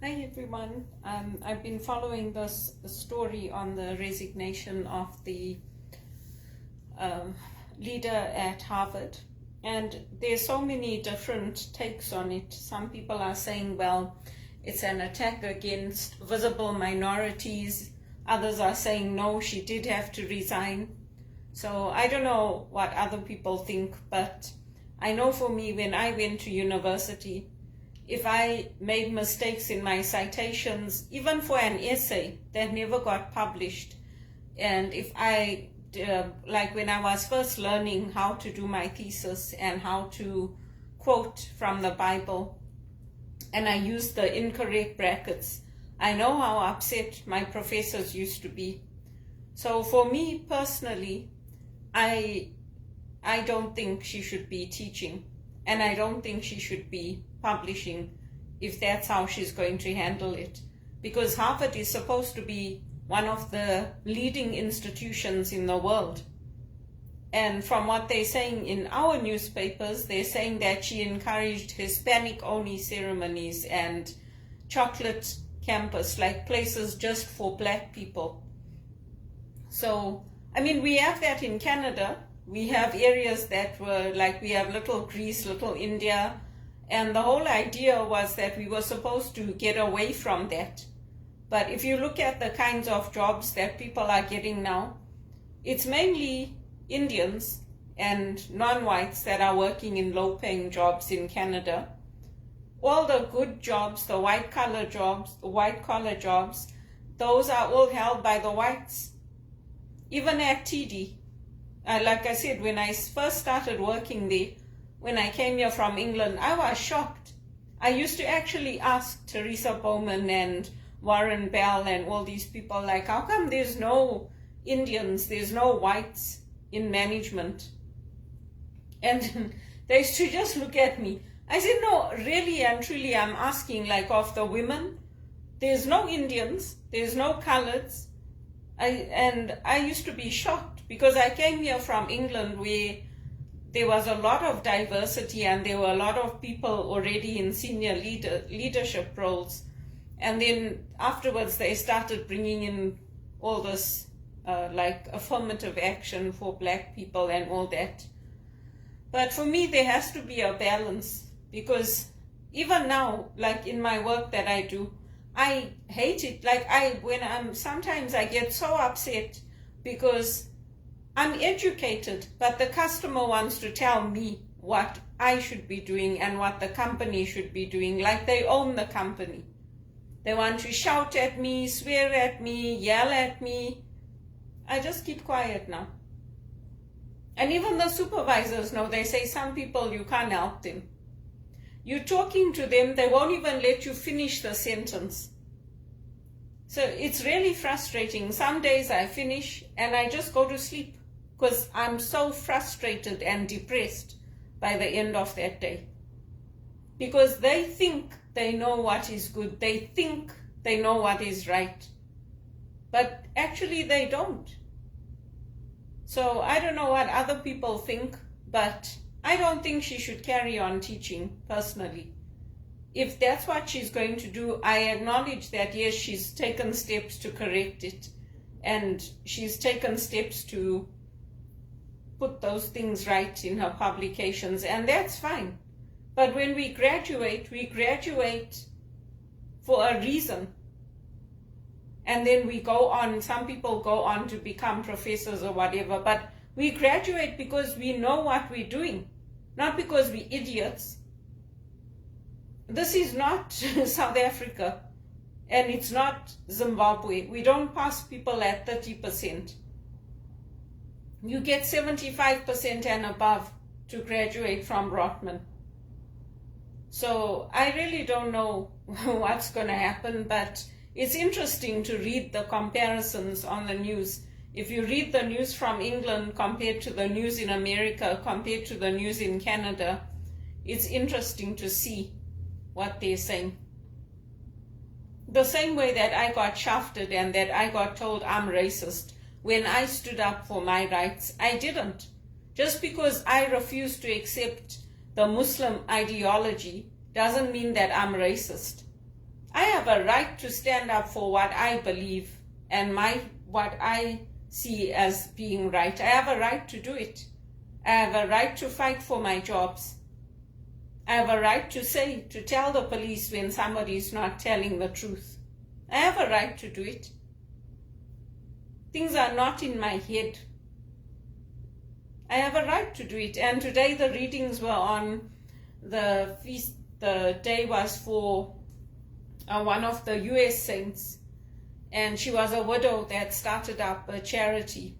Hi everyone. I've been following this story on the resignation of the leader at Harvard, and there's so many different takes on it. Some people are saying, well, it's an attack against visible minorities. Others are saying, no, she did have to resign. So I don't know what other people think, but I know for me, when I went to university, if I made mistakes in my citations, even for an essay that never got published, and if I, like when I was first learning how to do my thesis and how to quote from the Bible, and I used the incorrect brackets, I know how upset my professors used to be. So for me personally, I don't think she should be teaching, and I don't think she should be publishing if that's how she's going to handle it, because Harvard is supposed to be one of the leading institutions in the world. And from what they're saying in our newspapers, they're saying that she encouraged Hispanic-only ceremonies and chocolate campus, like places just for black people. So, I mean, we have that in Canada. We have areas that were like, we have Little Greece, Little India, and the whole idea was that we were supposed to get away from that. But if you look at the kinds of jobs that people are getting now, it's mainly Indians and non-whites that are working in low-paying jobs in Canada. All the good jobs, the white-collar jobs, those are all held by the whites. Even at TD, like I said, when I first started working there, when I came here from England, I was shocked. I used to actually ask Teresa Bowman and Warren Bell and all these people, like, how come there's no Indians, there's no whites in management? And they used to just look at me. I said, no, really and truly, I'm asking, like, of the women, there's no Indians, there's no coloreds. And I used to be shocked, because I came here from England where there was a lot of diversity and there were a lot of people already in senior leadership roles. And then afterwards they started bringing in all this like affirmative action for black people and all that. But for me, there has to be a balance, because even now, like in my work that I do, I hate it. Like sometimes I get so upset because I'm educated, but the customer wants to tell me what I should be doing and what the company should be doing, like they own the company. They want to shout at me, swear at me, yell at me. I just keep quiet now. And even the supervisors know, they say some people you can't help them. You're talking to them, they won't even let you finish the sentence. So it's really frustrating. Some days I finish and I just go to sleep, because I'm so frustrated and depressed by the end of that day. Because they think they know what is good. They think they know what is right. But actually they don't. So I don't know what other people think, but I don't think she should carry on teaching, personally. If that's what she's going to do, I acknowledge that, yes, she's taken steps to correct it, and she's taken steps to put those things right in her publications, and that's fine. But when we graduate for a reason. And then we go on, some people go on to become professors or whatever, but we graduate because we know what we're doing, not because we're idiots. This is not South Africa, and it's not Zimbabwe. We don't pass people at 30%. You get 75% and above to graduate from Rotman. So I really don't know what's going to happen, but it's interesting to read the comparisons on the news. If you read the news from England compared to the news in America, compared to the news in Canada, it's interesting to see what they're saying. The same way that I got shafted and that I got told I'm racist when I stood up for my rights, I didn't. Just because I refuse to accept the Muslim ideology doesn't mean that I'm racist. I have a right to stand up for what I believe and what I see as being right. I have a right to do it. I have a right to fight for my jobs. I have a right to tell the police when somebody is not telling the truth. I have a right to do it. Things are not in my head. I have a right to do it. And today the readings were on the feast. The day was for one of the US saints, and she was a widow that started up a charity.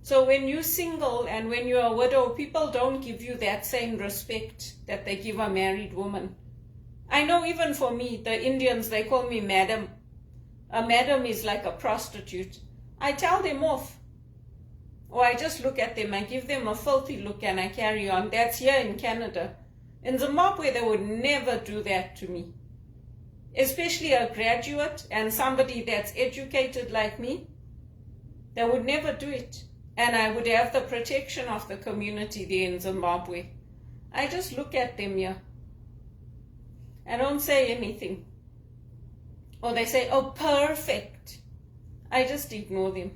So when you're single and when you're a widow, people don't give you that same respect that they give a married woman. I know even for me, the Indians, they call me madam. A madam is like a prostitute. I tell them off. Or I just look at them, I give them a filthy look and I carry on. That's here in Canada. In Zimbabwe, they would never do that to me. Especially a graduate and somebody that's educated like me, they would never do it. And I would have the protection of the community there in Zimbabwe. I just look at them here. I don't say anything. Or they say, oh, perfect. I just ignore them.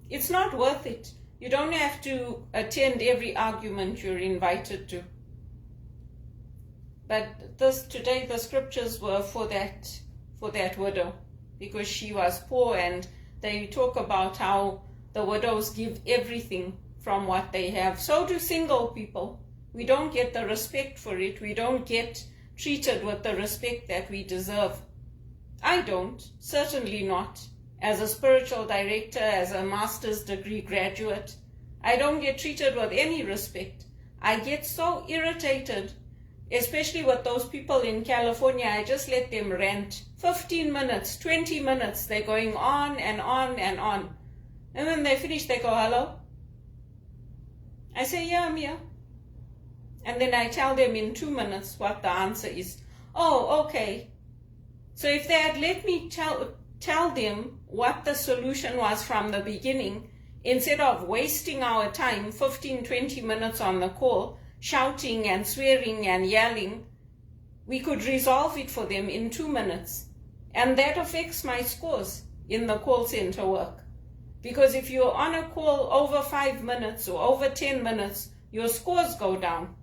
It's not worth it. You don't have to attend every argument you're invited to. But today the scriptures were for that widow, because she was poor, and they talk about how the widows give everything from what they have. So do single people. We don't get the respect for it. We don't get treated with the respect that we deserve. I don't, certainly not. As a spiritual director, as a master's degree graduate, I don't get treated with any respect. I get so irritated, especially with those people in California. I just let them rant. 15 minutes, 20 minutes, they're going on and on and on. And when they finish, they go, hello? I say, yeah, I'm here. And then I tell them in 2 minutes what the answer is. Oh, okay. So if they had let me tell them what the solution was from the beginning, instead of wasting our time, 15, 20 minutes on the call, shouting and swearing and yelling, we could resolve it for them in 2 minutes. And that affects my scores in the call center work. Because if you're on a call over 5 minutes or over 10 minutes, your scores go down.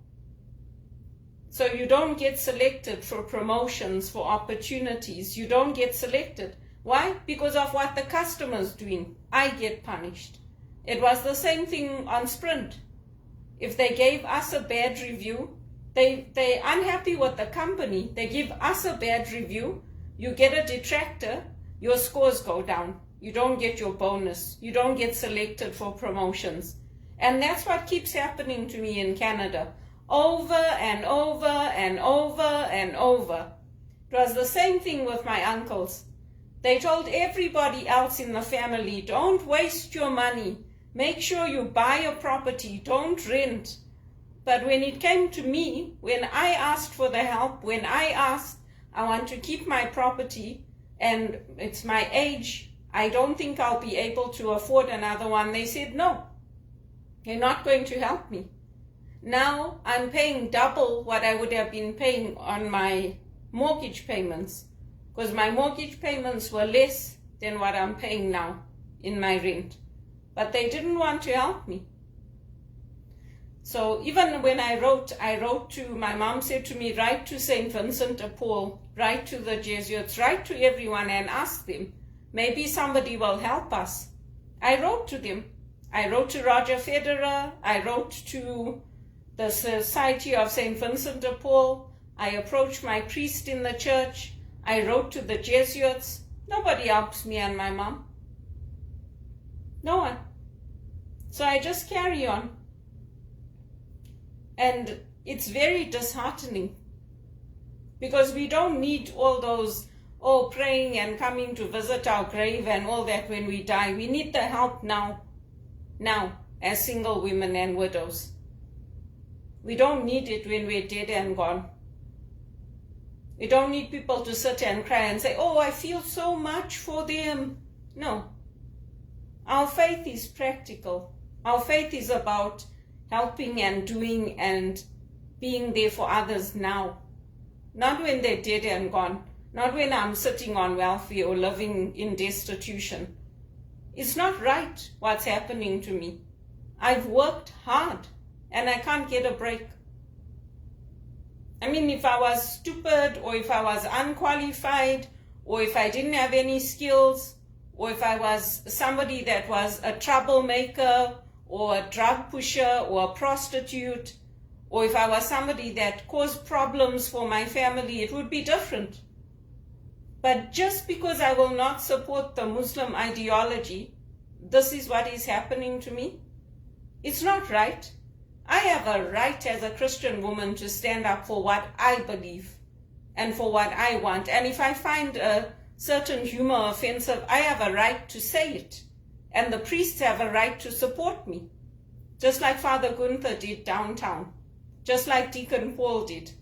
So you don't get selected for promotions, for opportunities. You don't get selected. Why? Because of what the customer's doing. I get punished. It was the same thing on Sprint. If they gave us a bad review, they're unhappy with the company. They give us a bad review. You get a detractor, your scores go down. You don't get your bonus. You don't get selected for promotions. And that's what keeps happening to me in Canada. Over and over and over and over. It was the same thing with my uncles. They told everybody else in the family, don't waste your money. Make sure you buy a property. Don't rent. But when it came to me, when I asked for the help, when I asked, I want to keep my property and it's my age, I don't think I'll be able to afford another one. They said, no, you're not going to help me. Now I'm paying double what I would have been paying on my mortgage payments, because my mortgage payments were less than what I'm paying now in my rent. But they didn't want to help me. So even when I wrote to, my mom said to me, write to St. Vincent de Paul, write to the Jesuits, write to everyone and ask them. Maybe somebody will help us. I wrote to them. I wrote to Roger Federer. I wrote to the Society of St. Vincent de Paul. I approached my priest in the church. I wrote to the Jesuits. Nobody helps me and my mom. No one. So I just carry on. And it's very disheartening, because we don't need all those, praying and coming to visit our grave and all that when we die. We need the help now, as single women and widows. We don't need it when we're dead and gone. We don't need people to sit and cry and say, oh, I feel so much for them. No. Our faith is practical. Our faith is about helping and doing and being there for others now. Not when they're dead and gone. not when I'm sitting on welfare or living in destitution. It's not right what's happening to me. I've worked hard and I can't get a break. I mean, if I was stupid or if I was unqualified or if I didn't have any skills or if I was somebody that was a troublemaker or a drug pusher or a prostitute, or if I was somebody that caused problems for my family, it would be different. But just because I will not support the Muslim ideology, this is what is happening to me. It's not right. I have a right as a Christian woman to stand up for what I believe and for what I want. And if I find a certain humor offensive, I have a right to say it. And the priests have a right to support me, just like Father Gunther did downtown, just like Deacon Paul did.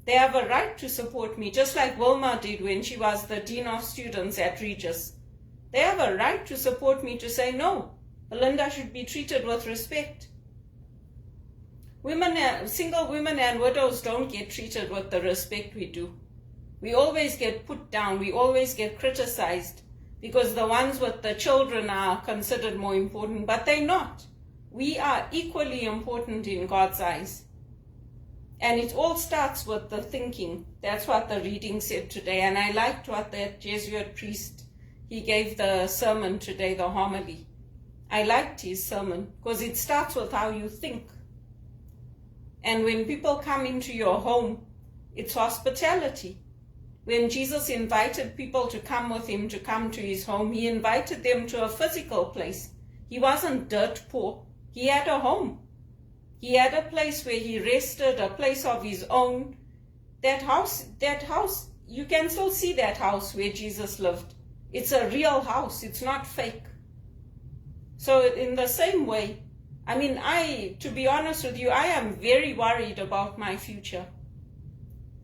They have a right to support me, just like Wilma did when she was the Dean of Students at Regis. They have a right to support me to say, no, Belinda should be treated with respect. Single women and widows don't get treated with the respect we do. We always get put down, we always get criticized, because the ones with the children are considered more important, but they're not. We are equally important in God's eyes. And it all starts with the thinking. That's what the reading said today. And I liked what that Jesuit priest, he gave the sermon today, the homily. I liked his sermon because it starts with how you think. And when people come into your home, it's hospitality. When Jesus invited people to come with him, to come to his home, he invited them to a physical place. He wasn't dirt poor. He had a home. He had a place where he rested, a place of his own. That house, you can still see that house where Jesus lived. It's a real house. It's not fake. So in the same way, I mean, to be honest with you, I am very worried about my future,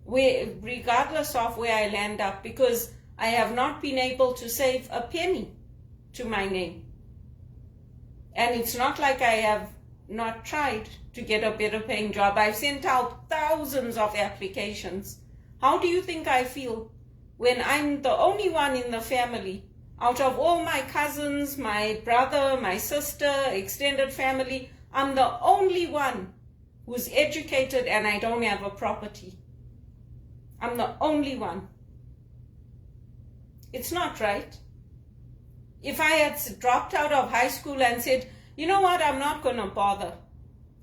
regardless of where I land up, because I have not been able to save a penny to my name. And it's not like I have not tried to get a better paying job. I've sent out thousands of applications. How do you think I feel when I'm the only one in the family? Out of all my cousins, my brother, my sister, extended family, I'm the only one who's educated and I don't have a property. I'm the only one. It's not right. If I had dropped out of high school and said, you know what, I'm not going to bother.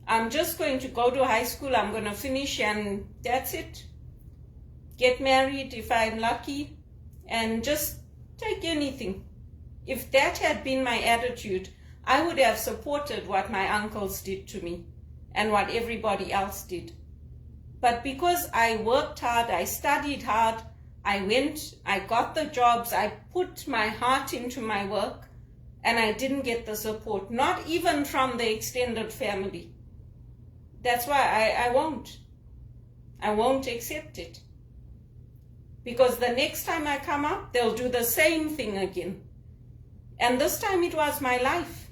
I'm just going to go to high school, I'm going to finish and that's it. Get married if I'm lucky and just take anything. If that had been my attitude, I would have supported what my uncles did to me and what everybody else did. But because I worked hard, I studied hard, I got the jobs, I put my heart into my work, and I didn't get the support, not even from the extended family. That's why I won't accept it. Because the next time I come up, they'll do the same thing again. And this time it was my life.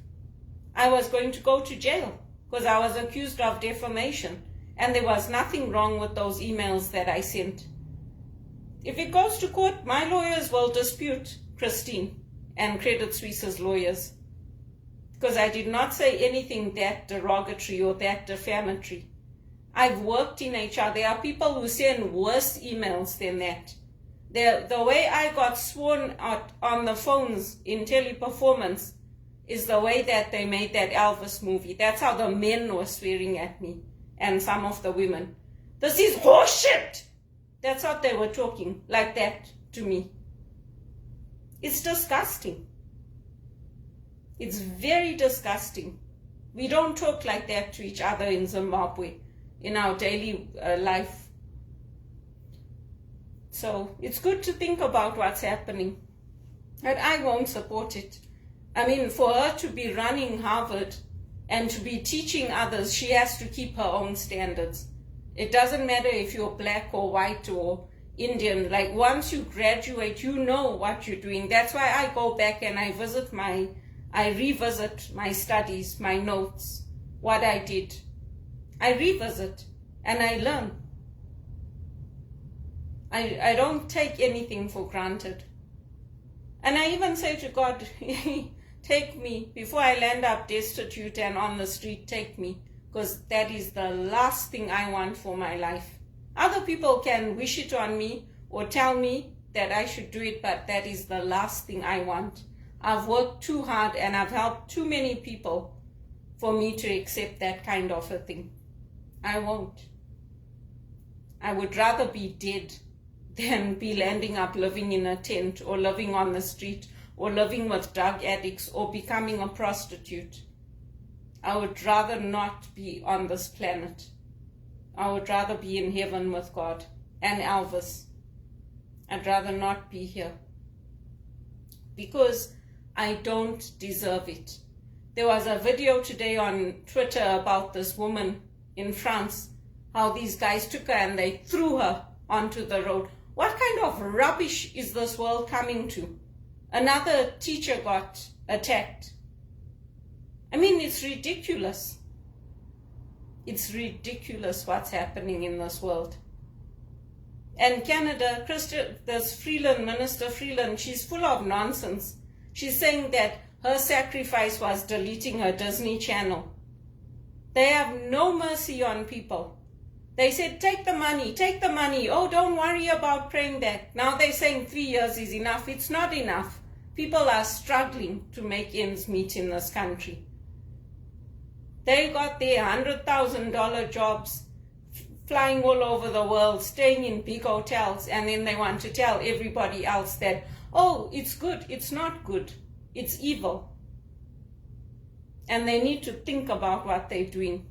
I was going to go to jail because I was accused of defamation. And there was nothing wrong with those emails that I sent. If it goes to court, my lawyers will dispute Christine and Credit Suisse's lawyers. Because I did not say anything that derogatory or that defamatory. I've worked in HR. There are people who send worse emails than that. The way I got sworn out on the phones in Teleperformance is the way that they made that Elvis movie. That's how the men were swearing at me and some of the women. This is horseshit. That's what they were talking like that to me. It's disgusting. It's very disgusting. We don't talk like that to each other in Zimbabwe, in our daily life. So it's good to think about what's happening. But I won't support it. I mean, for her to be running Harvard and to be teaching others, she has to keep her own standards. It doesn't matter if you're black or white or Indian. Like, once you graduate, you know what you're doing. That's why I go back and I revisit my studies, my notes, what I did. I revisit and I learn. I don't take anything for granted. And I even say to God, take me, before I land up destitute and on the street, take me, because that is the last thing I want for my life. Other people can wish it on me or tell me that I should do it, but that is the last thing I want. I've worked too hard and I've helped too many people for me to accept that kind of a thing. I won't. I would rather be dead than be landing up living in a tent or living on the street or living with drug addicts or becoming a prostitute. I would rather not be on this planet. I would rather be in heaven with God and Elvis. I'd rather not be here because I don't deserve it. There was a video today on Twitter about this woman in France, how these guys took her and they threw her onto the road. What kind of rubbish is this world coming to? Another teacher got attacked. I mean, it's ridiculous. It's ridiculous what's happening in this world. And Canada, this Freeland, Minister Freeland, she's full of nonsense. She's saying that her sacrifice was deleting her Disney Channel. They have no mercy on people. They said, take the money, take the money. Oh, don't worry about praying that. Now they're saying 3 years is enough. It's not enough. People are struggling to make ends meet in this country. They got their $100,000 jobs, flying all over the world, staying in big hotels, and then they want to tell everybody else that, oh, it's good. It's not good. It's evil. And they need to think about what they're doing.